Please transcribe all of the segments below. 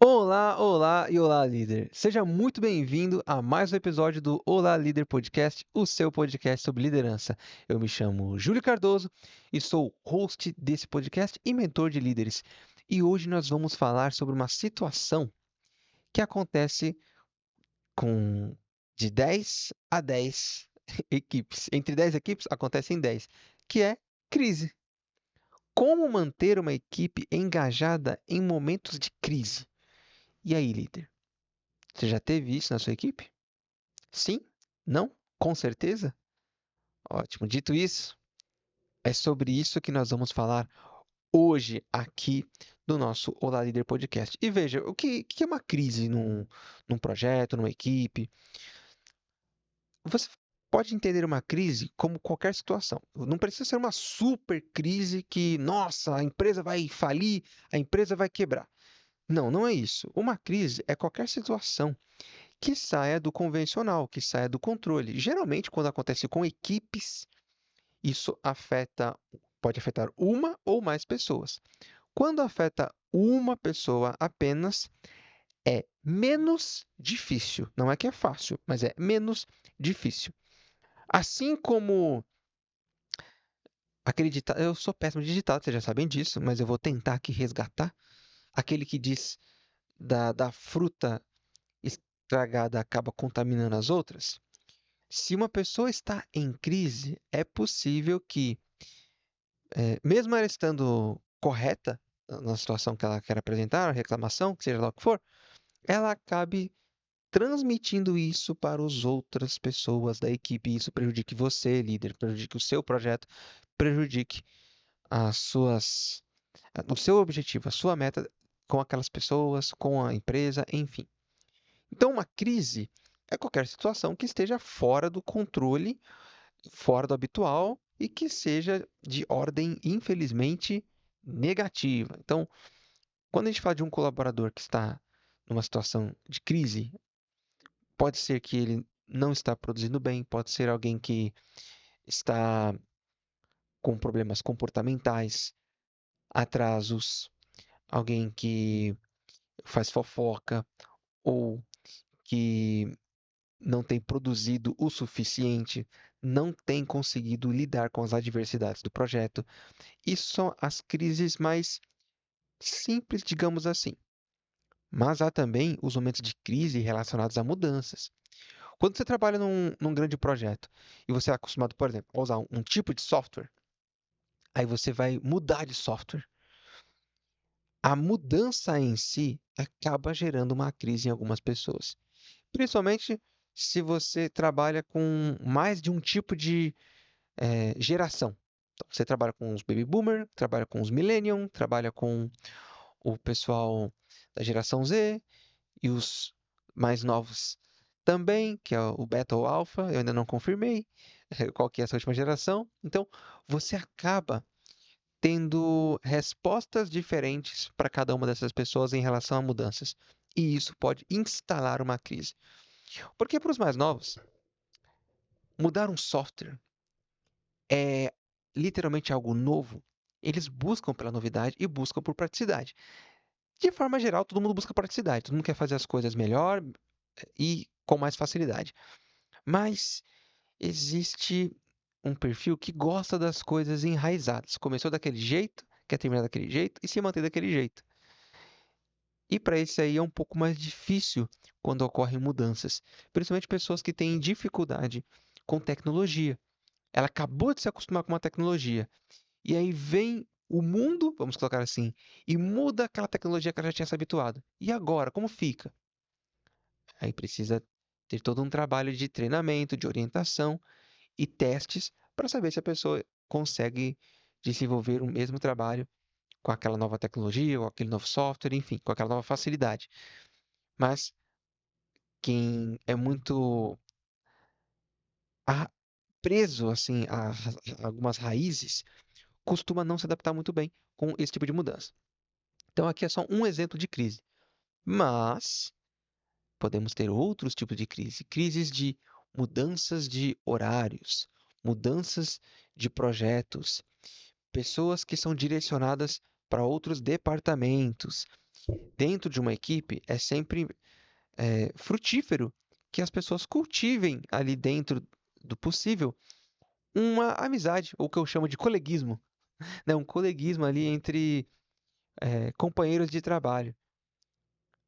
Olá, olá e olá, líder. Seja muito bem-vindo a mais um episódio do Olá, Líder Podcast, o seu podcast sobre liderança. Eu me chamo Júlio Cardoso e sou host desse podcast e mentor de líderes. E hoje nós vamos falar sobre uma situação que acontece com de 10 a 10 equipes. Entre 10 equipes, acontecem 10, que é crise. Como manter uma equipe engajada em momentos de crise? E aí, líder? Você já teve isso na sua equipe? Sim? Não? Com certeza? Ótimo. Dito isso, é sobre isso que nós vamos falar hoje aqui no nosso Olá Líder Podcast. E veja, o que é uma crise num projeto, numa equipe? Você pode entender uma crise como qualquer situação. Não precisa ser uma super crise que, nossa, a empresa vai falir, a empresa vai quebrar. Não, não é isso. Uma crise é qualquer situação que saia do convencional, que saia do controle. Geralmente, quando acontece com equipes, isso pode afetar uma ou mais pessoas. Quando afeta uma pessoa apenas, é menos difícil. Não é que é fácil, mas é menos difícil. Assim como acreditar, eu sou péssimo de digitar, vocês já sabem disso, mas eu vou tentar aqui resgatar aquele que diz da fruta estragada acaba contaminando as outras. Se uma pessoa está em crise, é possível que, mesmo ela estando correta na situação que ela quer apresentar, a reclamação, seja lá o que for, ela acabe transmitindo isso para as outras pessoas da equipe. E isso prejudique você, líder, prejudique o seu projeto, prejudique as suas, o seu objetivo, a sua meta com aquelas pessoas, com a empresa, enfim. Então, uma crise é qualquer situação que esteja fora do controle, fora do habitual e que seja de ordem, infelizmente, negativa. Então, quando a gente fala de um colaborador que está numa situação de crise, pode ser que ele não está produzindo bem, pode ser alguém que está com problemas comportamentais, atrasos, alguém que faz fofoca ou que não tem produzido o suficiente, não tem conseguido lidar com as adversidades do projeto. Isso são as crises mais simples, digamos assim. Mas há também os momentos de crise relacionados a mudanças. Quando você trabalha num grande projeto e você é acostumado, por exemplo, a usar um tipo de software, aí você vai mudar de software. A mudança em si acaba gerando uma crise em algumas pessoas. Principalmente se você trabalha com mais de um tipo de geração. Então, você trabalha com os baby boomer, trabalha com os millennium, trabalha com o pessoal da geração Z e os mais novos também, que é o Beta ou Alpha, eu ainda não confirmei qual que é essa última geração. Então, você acaba tendo respostas diferentes para cada uma dessas pessoas em relação a mudanças. E isso pode instalar uma crise. Porque para os mais novos, mudar um software é literalmente algo novo. Eles buscam pela novidade e buscam por praticidade. De forma geral, todo mundo busca praticidade, todo mundo quer fazer as coisas melhor e com mais facilidade. Mas existe um perfil que gosta das coisas enraizadas. Começou daquele jeito, quer terminar daquele jeito e se manter daquele jeito. E para esse aí é um pouco mais difícil quando ocorrem mudanças, principalmente pessoas que têm dificuldade com tecnologia. Ela acabou de se acostumar com uma tecnologia e aí vem o mundo, vamos colocar assim, e muda aquela tecnologia que ela já tinha se habituado. E agora, como fica? Aí precisa ter todo um trabalho de treinamento, de orientação e testes para saber se a pessoa consegue desenvolver o mesmo trabalho com aquela nova tecnologia, ou aquele novo software, enfim, com aquela nova facilidade. Mas quem é muito a- preso assim a algumas raízes costuma não se adaptar muito bem com esse tipo de mudança. Então aqui é só um exemplo de crise. Mas podemos ter outros tipos de crise, crises de mudanças de horários, mudanças de projetos, pessoas que são direcionadas para outros departamentos. Dentro de uma equipe, é sempre frutífero que as pessoas cultivem ali dentro do possível uma amizade, ou o que eu chamo de coleguismo, né? Um coleguismo ali entre companheiros de trabalho.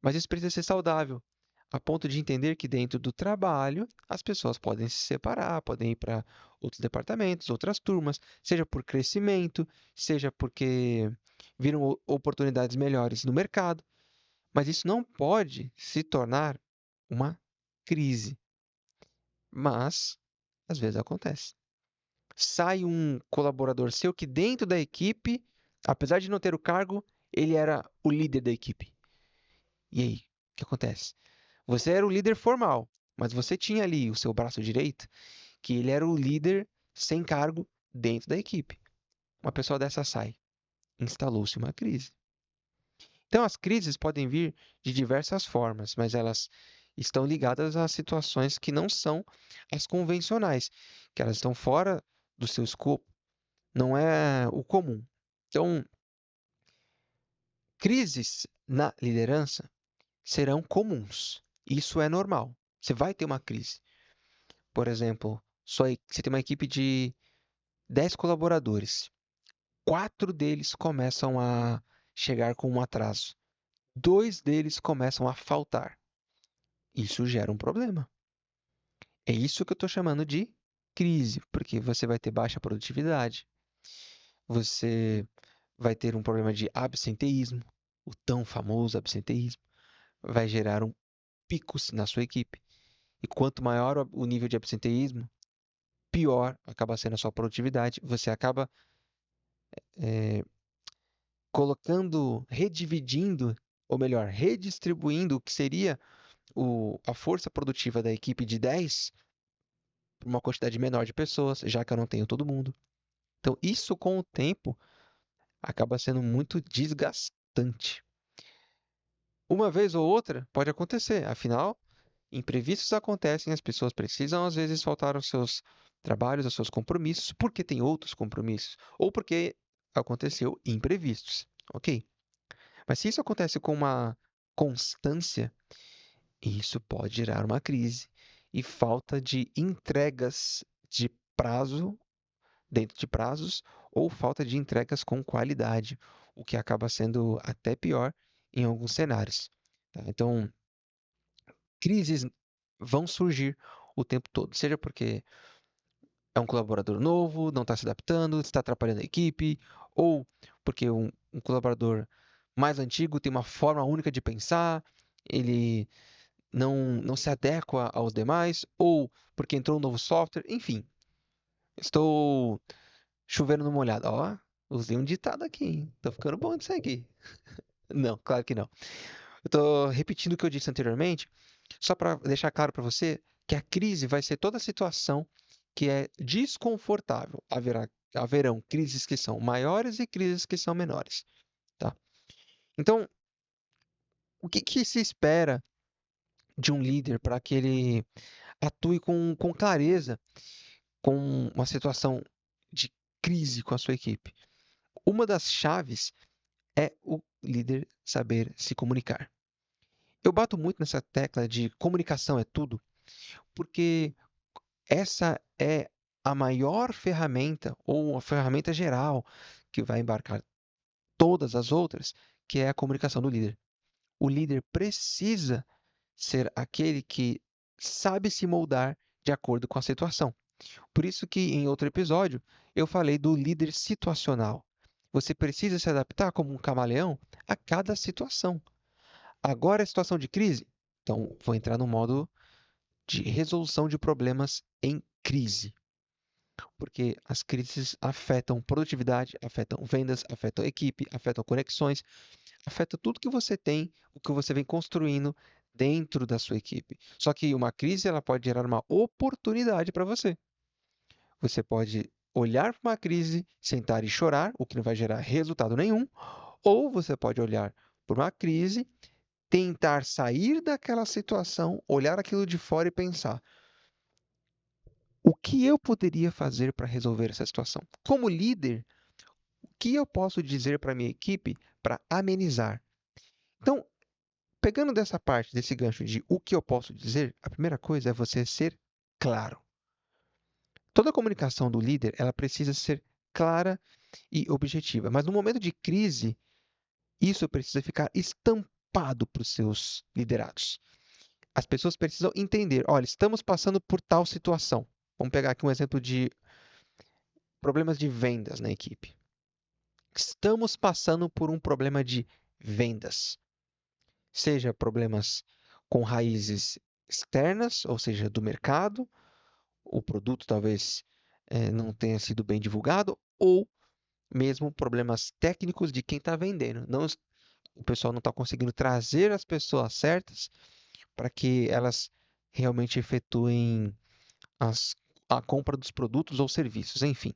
Mas isso precisa ser saudável, a ponto de entender que dentro do trabalho as pessoas podem se separar, podem ir para outros departamentos, outras turmas, seja por crescimento, seja porque viram oportunidades melhores no mercado. Mas isso não pode se tornar uma crise. Mas, às vezes acontece. Sai um colaborador seu que dentro da equipe, apesar de não ter o cargo, ele era o líder da equipe. E aí, o que acontece? Você era o líder formal, mas você tinha ali o seu braço direito, que ele era o líder sem cargo dentro da equipe. Uma pessoa dessa sai. Instalou-se uma crise. Então, as crises podem vir de diversas formas, mas elas estão ligadas a situações que não são as convencionais, que elas estão fora do seu escopo, não é o comum. Então, crises na liderança serão comuns. Isso é normal. Você vai ter uma crise. Por exemplo, você tem uma equipe de 10 colaboradores. 4 deles começam a chegar com um atraso. 2 deles começam a faltar. Isso gera um problema. É isso que eu estou chamando de crise, porque você vai ter baixa produtividade, você vai ter um problema de absenteísmo, o tão famoso absenteísmo, vai gerar um pico na sua equipe. E quanto maior o nível de absenteísmo, pior acaba sendo a sua produtividade. Você acaba eh, colocando, redividindo, ou melhor, redistribuindo o que seria a força produtiva da equipe de 10 para uma quantidade menor de pessoas, já que eu não tenho todo mundo. Então, isso com o tempo acaba sendo muito desgastante. Uma vez ou outra pode acontecer, afinal, imprevistos acontecem, as pessoas precisam às vezes faltar aos seus trabalhos, aos seus compromissos, porque tem outros compromissos, ou porque aconteceu imprevistos, ok? Mas se isso acontece com uma constância, isso pode gerar uma crise e falta de entregas de prazo, dentro de prazos, ou falta de entregas com qualidade, o que acaba sendo até pior em alguns cenários. Tá? Então, crises vão surgir o tempo todo, seja porque é um colaborador novo, não está se adaptando, está atrapalhando a equipe, ou porque um colaborador mais antigo tem uma forma única de pensar, ele não se adequa aos demais, ou porque entrou um novo software, enfim. Estou chovendo no molhado. Ó, usei um ditado aqui, hein? Tô ficando bom disso aqui. Não, claro que não. Eu tô repetindo o que eu disse anteriormente, só para deixar claro para você que a crise vai ser toda situação que é desconfortável. Haverão crises que são maiores e crises que são menores, tá? Então, o que que se espera de um líder para que ele atue com clareza com uma situação de crise com a sua equipe? Uma das chaves é o líder saber se comunicar. Eu bato muito nessa tecla de comunicação é tudo, porque essa é a maior ferramenta, ou a ferramenta geral, que vai embarcar todas as outras, que é a comunicação do líder. O líder precisa ser aquele que sabe se moldar de acordo com a situação. Por isso que em outro episódio eu falei do líder situacional. Você precisa se adaptar como um camaleão a cada situação. Agora é situação de crise, então vou entrar no modo de resolução de problemas em crise, porque as crises afetam produtividade, afetam vendas, afetam equipe, afetam conexões, afeta tudo que você tem, o que você vem construindo dentro da sua equipe. Só que uma crise ela pode gerar uma oportunidade para você. Você pode olhar para uma crise, sentar e chorar, o que não vai gerar resultado nenhum, ou você pode olhar para uma crise, tentar sair daquela situação, olhar aquilo de fora e pensar: o que eu poderia fazer para resolver essa situação? Como líder, o que eu posso dizer para a minha equipe para amenizar? Então, pegando dessa parte, desse gancho de o que eu posso dizer, a primeira coisa é você ser claro. Toda a comunicação do líder, ela precisa ser clara e objetiva, mas no momento de crise, isso precisa ficar estampado para os seus liderados. As pessoas precisam entender, olha, estamos passando por tal situação. Vamos pegar aqui um exemplo de problemas de vendas na equipe. Estamos passando por um problema de vendas, seja problemas com raízes externas, ou seja, do mercado, o produto talvez não tenha sido bem divulgado, ou mesmo problemas técnicos de quem está vendendo. Não, o pessoal não está conseguindo trazer as pessoas certas para que elas realmente efetuem as, a compra dos produtos ou serviços, enfim.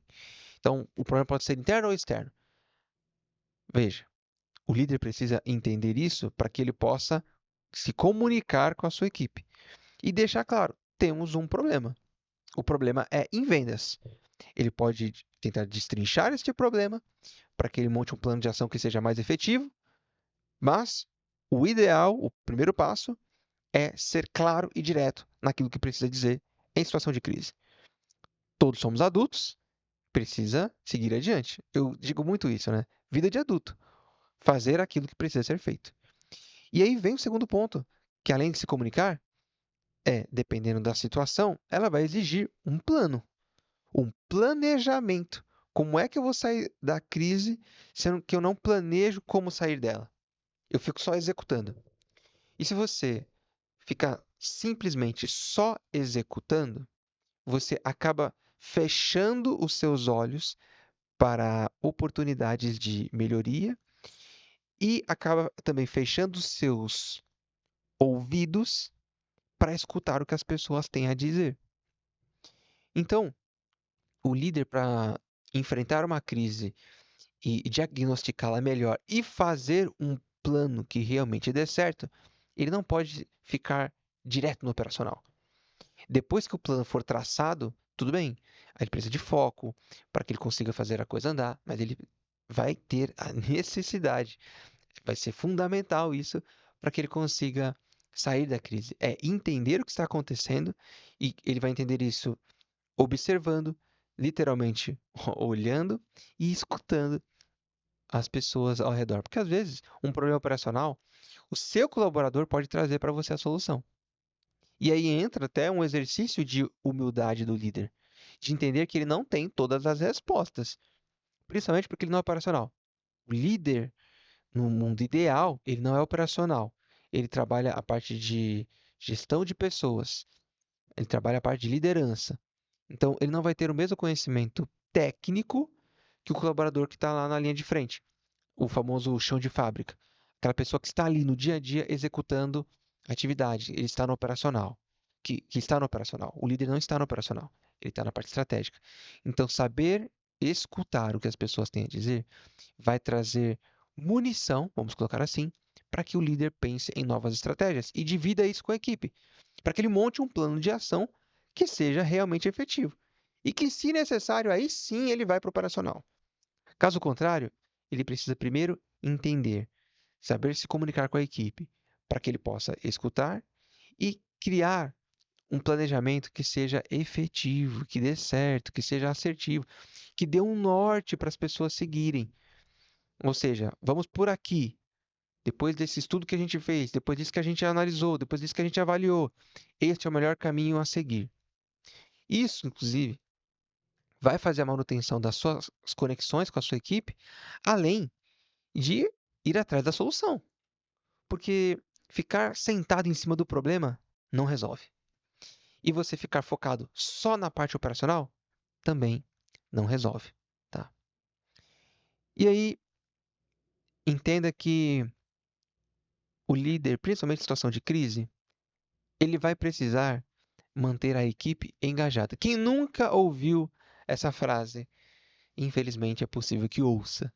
Então, o problema pode ser interno ou externo. Veja, o líder precisa entender isso para que ele possa se comunicar com a sua equipe e deixar claro: temos um problema. O problema é em vendas. Ele pode tentar destrinchar este problema para que ele monte um plano de ação que seja mais efetivo, mas o ideal, o primeiro passo, é ser claro e direto naquilo que precisa dizer em situação de crise. Todos somos adultos, precisa seguir adiante. Eu digo muito isso, né? Vida de adulto. Fazer aquilo que precisa ser feito. E aí vem o segundo ponto, que além de se comunicar, dependendo da situação, ela vai exigir um plano, um planejamento. Como é que eu vou sair da crise sendo que eu não planejo como sair dela? Eu fico só executando. E se você ficar simplesmente só executando, você acaba fechando os seus olhos para oportunidades de melhoria e acaba também fechando os seus ouvidos para escutar o que as pessoas têm a dizer. Então, o líder, para enfrentar uma crise e diagnosticá-la melhor e fazer um plano que realmente dê certo, ele não pode ficar direto no operacional. Depois que o plano for traçado, tudo bem. Aí ele precisa de foco para que ele consiga fazer a coisa andar, mas ele vai ter a necessidade, vai ser fundamental isso para que ele consiga sair da crise. É entender o que está acontecendo e ele vai entender isso observando, literalmente olhando e escutando as pessoas ao redor. Porque às vezes um problema operacional, o seu colaborador pode trazer para você a solução. E aí entra até um exercício de humildade do líder, de entender que ele não tem todas as respostas, principalmente porque ele não é operacional. O líder, no mundo ideal, ele não é operacional. Ele trabalha a parte de gestão de pessoas, ele trabalha a parte de liderança. Então, ele não vai ter o mesmo conhecimento técnico que o colaborador que está lá na linha de frente, o famoso chão de fábrica. Aquela pessoa que está ali no dia a dia executando a atividade, ele está no operacional. Que está no operacional. O líder não está no operacional, ele está na parte estratégica. Então, saber escutar o que as pessoas têm a dizer vai trazer munição, vamos colocar assim, para que o líder pense em novas estratégias e divida isso com a equipe, para que ele monte um plano de ação que seja realmente efetivo. E que, se necessário, aí sim ele vai para o operacional. Caso contrário, ele precisa primeiro entender, saber se comunicar com a equipe, para que ele possa escutar e criar um planejamento que seja efetivo, que dê certo, que seja assertivo, que dê um norte para as pessoas seguirem. Ou seja, vamos por aqui. Depois desse estudo que a gente fez, depois disso que a gente analisou, depois disso que a gente avaliou, este é o melhor caminho a seguir. Isso, inclusive, vai fazer a manutenção das suas conexões com a sua equipe, além de ir atrás da solução. Porque ficar sentado em cima do problema não resolve. E você ficar focado só na parte operacional também não resolve, tá? E aí, entenda que o líder, principalmente em situação de crise, ele vai precisar manter a equipe engajada. Quem nunca ouviu essa frase, infelizmente é possível que ouça.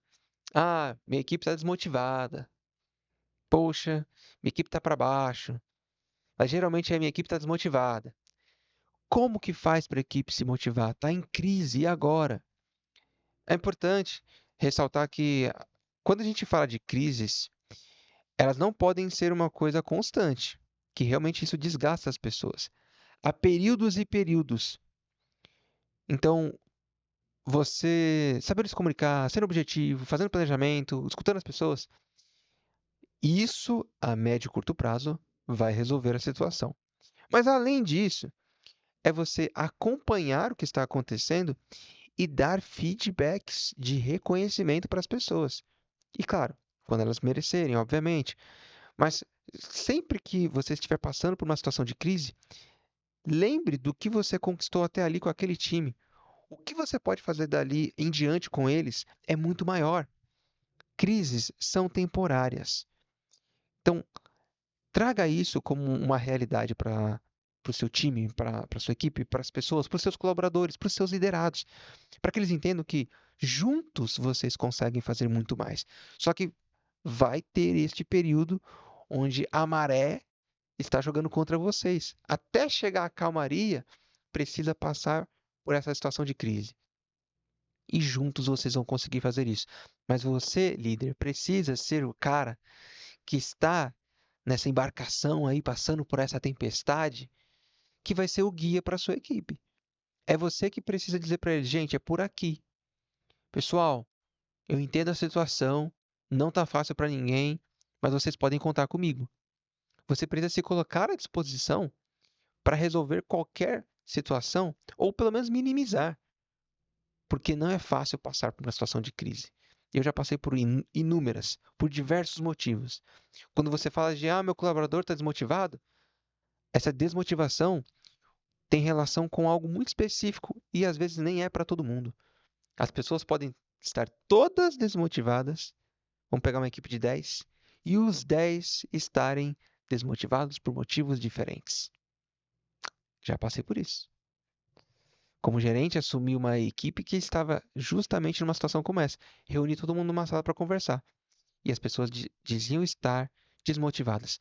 Ah, minha equipe está desmotivada. Poxa, minha equipe está para baixo. Mas geralmente a minha equipe está desmotivada. Como que faz para a equipe se motivar? Está em crise, e agora? É importante ressaltar que quando a gente fala de crises, Elas não podem ser uma coisa constante, que realmente isso desgasta as pessoas. Há períodos e períodos. Então, você saber se comunicar, ser objetivo, fazendo planejamento, escutando as pessoas, isso a médio e curto prazo vai resolver a situação. Mas além disso, é você acompanhar o que está acontecendo e dar feedbacks de reconhecimento para as pessoas. E claro, quando elas merecerem, obviamente. Mas sempre que você estiver passando por uma situação de crise, lembre do que você conquistou até ali com aquele time. O que você pode fazer dali em diante com eles é muito maior. Crises são temporárias. Então, traga isso como uma realidade para o seu time, para a sua equipe, para as pessoas, para os seus colaboradores, para os seus liderados, para que eles entendam que juntos vocês conseguem fazer muito mais. Só que vai ter este período onde a maré está jogando contra vocês. Até chegar a calmaria, precisa passar por essa situação de crise. E juntos vocês vão conseguir fazer isso. Mas você, líder, precisa ser o cara que está nessa embarcação aí, passando por essa tempestade, que vai ser o guia para a sua equipe. É você que precisa dizer para eles, gente, é por aqui. Pessoal, eu entendo a situação, não está fácil para ninguém, mas vocês podem contar comigo. Você precisa se colocar à disposição para resolver qualquer situação, ou pelo menos minimizar, porque não é fácil passar por uma situação de crise. Eu já passei por inúmeras, por diversos motivos. Quando você fala de, meu colaborador está desmotivado, essa desmotivação tem relação com algo muito específico e às vezes nem é para todo mundo. As pessoas podem estar todas desmotivadas, vamos pegar uma equipe de 10, e os 10 estarem desmotivados por motivos diferentes. Já passei por isso. Como gerente, assumi uma equipe que estava justamente numa situação como essa. Reuni todo mundo numa sala para conversar. E as pessoas diziam estar desmotivadas.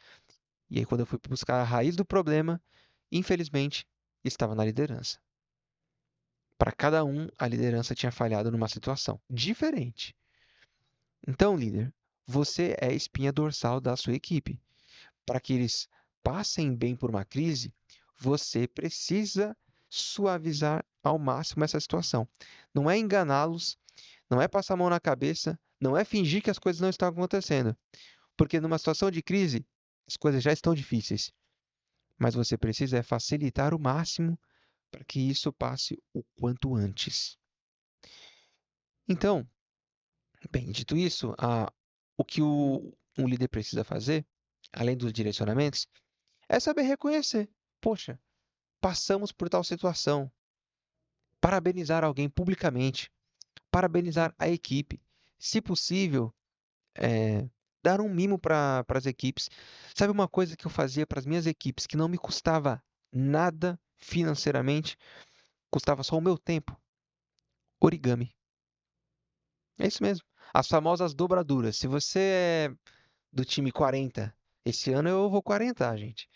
E aí, quando eu fui buscar a raiz do problema, infelizmente, estava na liderança. Para cada um, a liderança tinha falhado numa situação diferente. Então, líder, você é a espinha dorsal da sua equipe. Para que eles passem bem por uma crise, você precisa suavizar ao máximo essa situação. Não é enganá-los, não é passar a mão na cabeça, não é fingir que as coisas não estão acontecendo. Porque numa situação de crise, as coisas já estão difíceis. Mas você precisa facilitar o máximo para que isso passe o quanto antes. Então, bem, dito isso, o que um líder precisa fazer, além dos direcionamentos, é saber reconhecer. Poxa, passamos por tal situação. Parabenizar alguém publicamente, parabenizar a equipe. Se possível, é, dar um mimo para as equipes. Sabe uma coisa que eu fazia para as minhas equipes que não me custava nada financeiramente, custava só o meu tempo? Origami. É isso mesmo. As famosas dobraduras. Se você é do time 40, esse ano eu vou 40, gente.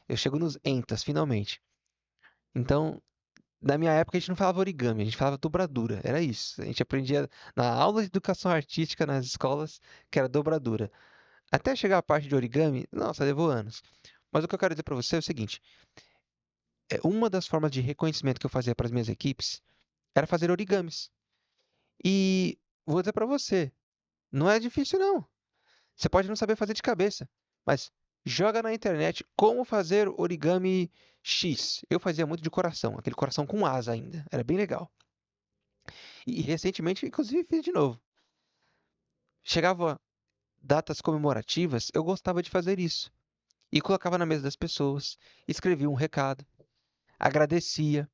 Eu chego nos entas, finalmente. Então, na minha época a gente não falava origami, a gente falava dobradura. Era isso. A gente aprendia na aula de educação artística nas escolas que era dobradura. Até chegar a parte de origami, nossa, levou anos. Mas o que eu quero dizer para você é o seguinte: uma das formas de reconhecimento que eu fazia para as minhas equipes era fazer origamis. E vou dizer para você, não é difícil não. Você pode não saber fazer de cabeça, mas joga na internet como fazer origami X. Eu fazia muito de coração, aquele coração com asa ainda. Era bem legal. E recentemente, inclusive, fiz de novo. Chegava datas comemorativas, eu gostava de fazer isso. E colocava na mesa das pessoas, escrevia um recado, agradecia,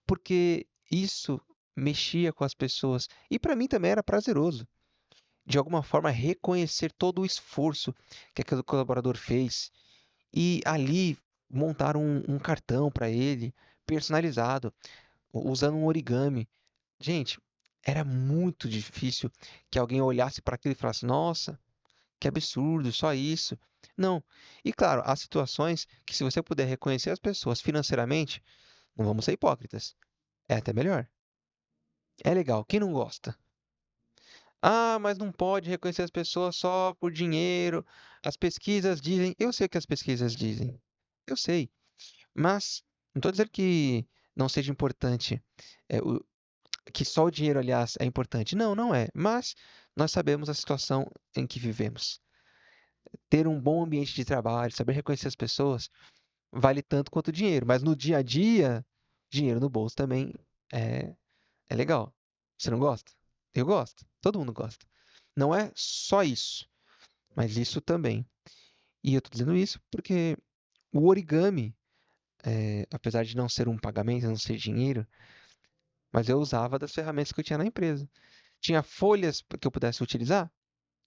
porque isso mexia com as pessoas. E para mim também era prazeroso, de alguma forma, reconhecer todo o esforço que aquele colaborador fez. E ali montar um cartão para ele, personalizado, usando um origami. Gente, era muito difícil que alguém olhasse para aquilo e falasse: Nossa, que absurdo, só isso. Não. E claro, há situações que, se você puder reconhecer as pessoas financeiramente, não vamos ser hipócritas. É até melhor. É legal. Quem não gosta? Ah, mas não pode reconhecer as pessoas só por dinheiro. As pesquisas dizem. Eu sei o que as pesquisas dizem. Eu sei. Mas não estou dizendo que não seja importante, que só o dinheiro, aliás, é importante. Não, não é. Mas nós sabemos a situação em que vivemos. Ter um bom ambiente de trabalho, saber reconhecer as pessoas, vale tanto quanto o dinheiro. Mas no dia a dia, dinheiro no bolso também é, é legal. Você não gosta? Eu gosto. Todo mundo gosta. Não é só isso, mas isso também. E eu estou dizendo isso porque o origami, apesar de não ser um pagamento, não ser dinheiro, mas eu usava das ferramentas que eu tinha na empresa. Tinha folhas que eu pudesse utilizar?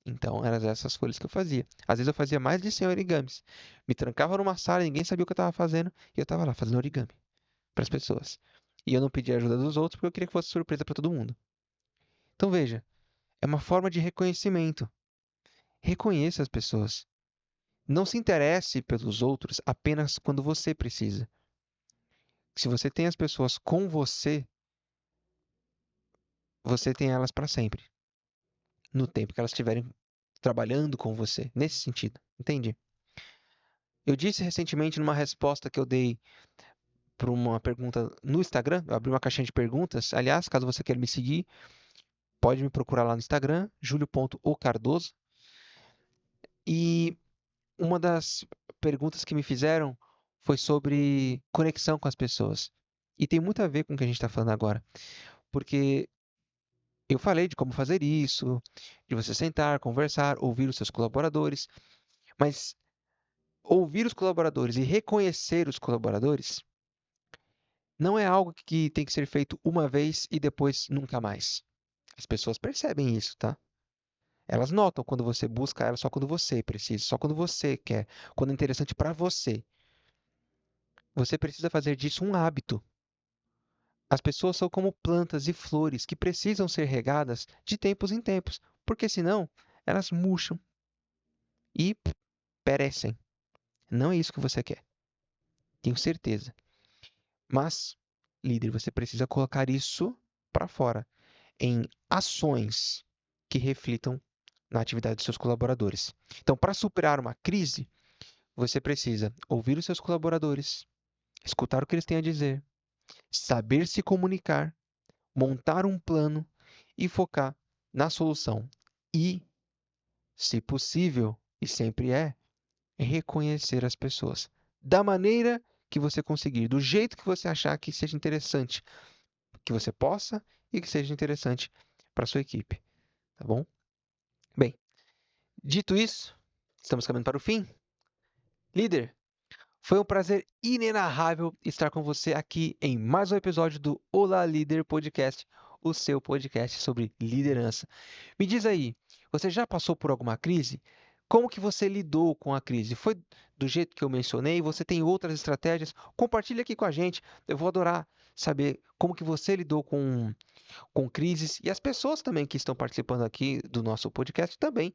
Então, eram essas folhas que eu fazia. Às vezes eu fazia mais de 100 origamis. Me trancava numa sala, ninguém sabia o que eu estava fazendo, e eu estava lá fazendo origami para as pessoas. E eu não pedia ajuda dos outros porque eu queria que fosse surpresa para todo mundo. Então, veja, é uma forma de reconhecimento. Reconheça as pessoas. Não se interesse pelos outros apenas quando você precisa. Se você tem as pessoas com você, você tem elas para sempre, no tempo que elas estiverem trabalhando com você, nesse sentido, entende? Eu disse recentemente numa resposta que eu dei para uma pergunta no Instagram, eu abri uma caixinha de perguntas. Aliás, caso você queira me seguir, pode me procurar lá no Instagram, julio.ocardoso. E uma das perguntas que me fizeram foi sobre conexão com as pessoas. E tem muito a ver com o que a gente está falando agora, porque eu falei de como fazer isso, de você sentar, conversar, ouvir os seus colaboradores, mas ouvir os colaboradores e reconhecer os colaboradores não é algo que tem que ser feito uma vez e depois nunca mais. As pessoas percebem isso, tá? Elas notam quando você busca elas só quando você precisa, só quando você quer, quando é interessante para você. Você precisa fazer disso um hábito. As pessoas são como plantas e flores que precisam ser regadas de tempos em tempos, porque senão elas murcham e perecem. Não é isso que você quer, tenho certeza. Mas, líder, você precisa colocar isso para fora, em ações que reflitam na atividade dos seus colaboradores. Então, para superar uma crise, você precisa ouvir os seus colaboradores, escutar o que eles têm a dizer, saber se comunicar, montar um plano e focar na solução. E, se possível, e sempre reconhecer as pessoas da maneira que você conseguir, do jeito que você achar que seja interessante, que você possa e que seja interessante para a sua equipe, tá bom? Bem, dito isso, estamos caminhando para o fim. Líder, foi um prazer inenarrável estar com você aqui em mais um episódio do Olá Líder Podcast, o seu podcast sobre liderança. Me diz aí, você já passou por alguma crise? Como que você lidou com a crise? Foi do jeito que eu mencionei? Você tem outras estratégias? Compartilhe aqui com a gente. Eu vou adorar saber como que você lidou com crises e as pessoas também que estão participando aqui do nosso podcast também.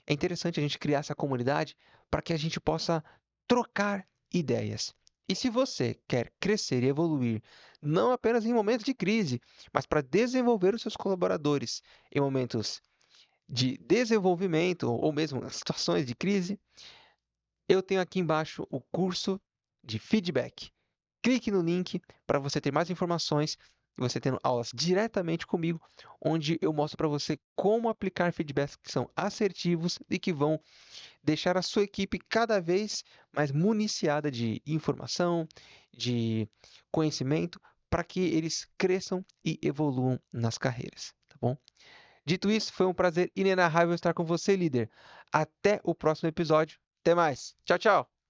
É interessante a gente criar essa comunidade para que a gente possa trocar ideias. E se você quer crescer e evoluir, não apenas em momentos de crise, mas para desenvolver os seus colaboradores em momentos de desenvolvimento ou mesmo situações de crise, eu tenho aqui embaixo o curso de feedback. Clique no link para você ter mais informações e você tendo aulas diretamente comigo, onde eu mostro para você como aplicar feedbacks que são assertivos e que vão deixar a sua equipe cada vez mais municiada de informação, de conhecimento, para que eles cresçam e evoluam nas carreiras, tá bom? Dito isso, foi um prazer inenarrável estar com você, líder. Até o próximo episódio. Até mais. Tchau, tchau.